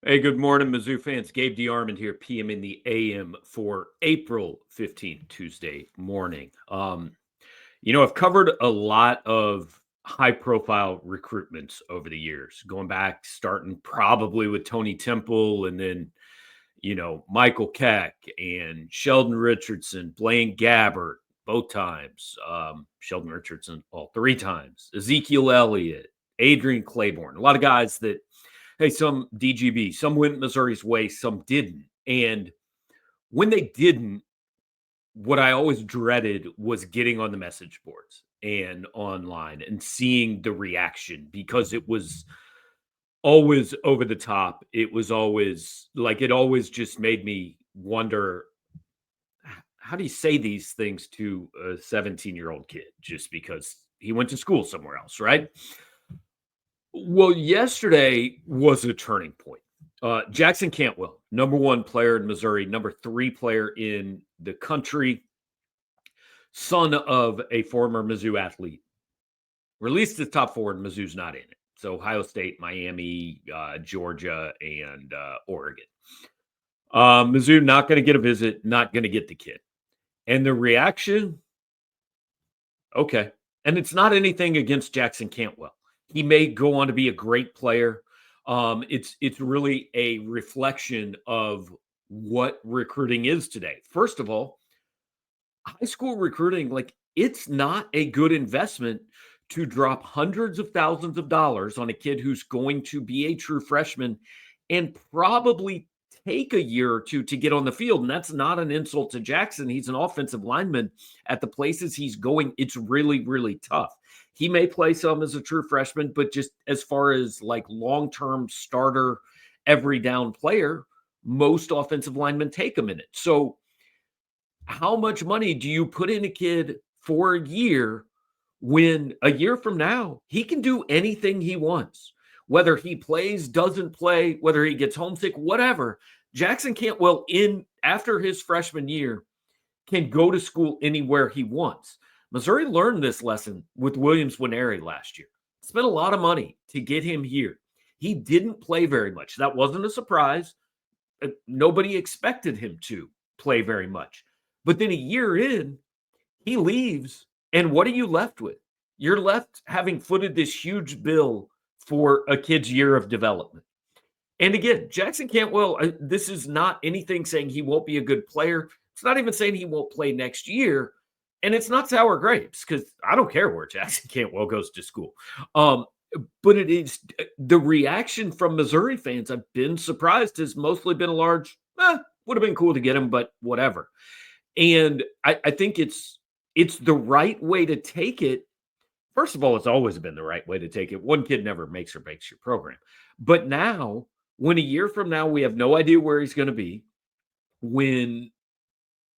Hey, good morning, Mizzou fans. Gabe DeArmond here, PM in the AM for April 15th, Tuesday morning. I've covered a lot of high profile recruitments over the years, going back, starting probably with Tony Temple and then, Michael Keck and Sheldon Richardson, Blaine Gabbert, both times, Sheldon Richardson, all three times, Ezekiel Elliott, Adrian Claiborne, a lot of guys that hey, some DGB, some went Missouri's way, some didn't. And when they didn't, what I always dreaded was getting on the message boards and online and seeing the reaction because it was always over the top. It was always like, it always just made me wonder how do you say these things to a 17-year-old kid just because he went to school somewhere else, right? Well, yesterday was a turning point. Jackson Cantwell, number one player in Missouri, number three player in the country, son of a former Mizzou athlete, released the top four, and Mizzou's not in it. So Ohio State, Miami, Georgia, and Oregon. Mizzou not going to get a visit, not going to get the kid. And the reaction, okay. And it's not anything against Jackson Cantwell. He may go on to be a great player. It's really a reflection of what recruiting is today. First of all, high school recruiting, like it's not a good investment to drop hundreds of thousands of dollars on a kid who's going to be a true freshman and probably take a year or two to get on the field. And that's not an insult to Jackson. He's an offensive lineman. At the places he's going, it's really, really tough. He may play some as a true freshman, but just as far as like long-term starter, every down player, most offensive linemen take a minute. So how much money do you put in a kid for a year when a year from now he can do anything he wants? Whether he plays, doesn't play, whether he gets homesick, whatever. Jackson Cantwell, in after his freshman year, can go to school anywhere he wants. Missouri learned this lesson with Williams Nwaneri last year. Spent a lot of money to get him here. He didn't play very much. That wasn't a surprise. Nobody expected him to play very much. But then a year in, he leaves. And what are you left with? You're left having footed this huge bill for a kid's year of development. And again, Jackson Cantwell, this is not anything saying he won't be a good player. It's not even saying he won't play next year. And it's not sour grapes because I don't care where Jackson Cantwell goes to school. But it is the reaction from Missouri fans, I've been surprised, has mostly been a large, would have been cool to get him, but whatever. And I think it's the right way to take it. First of all, it's always been the right way to take it. One kid never makes or breaks your program. But now, when a year from now, we have no idea where he's going to be, when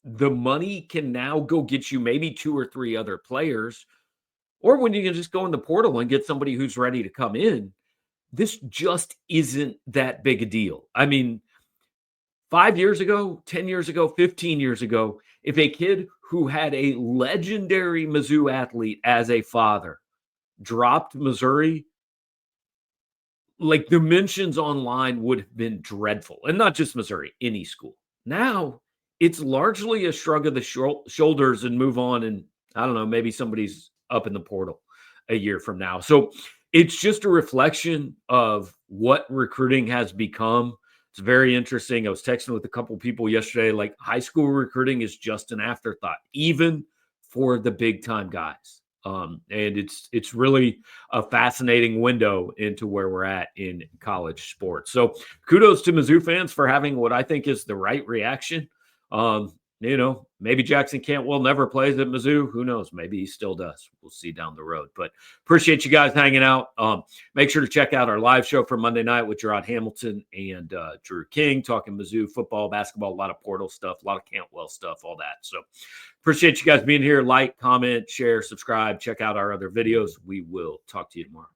the money can now go get you maybe two or three other players, or when you can just go in the portal and get somebody who's ready to come in, this just isn't that big a deal. I mean, 5 years ago, 10 years ago, 15 years ago, if a kid who had a legendary Mizzou athlete as a father dropped Missouri, like the mentions online would have been dreadful. And not just Missouri, any school. Now it's largely a shrug of the shoulders and move on. And I don't know, maybe somebody's up in the portal a year from now. So it's just a reflection of what recruiting has become. It's very interesting. I was texting with a couple people yesterday, like high school recruiting is just an afterthought, even for the big time guys. And it's really a fascinating window into where we're at in college sports. So kudos to Mizzou fans for having what I think is the right reaction. Maybe Jackson Cantwell never plays at Mizzou. Who knows? Maybe he still does. We'll see down the road. But appreciate you guys hanging out. Make sure to check out our live show for Monday night with Gerard Hamilton and Drew King, talking Mizzou football, basketball, a lot of portal stuff, a lot of Cantwell stuff, all that. So appreciate you guys being here. Like, comment, share, subscribe. Check out our other videos. We will talk to you tomorrow.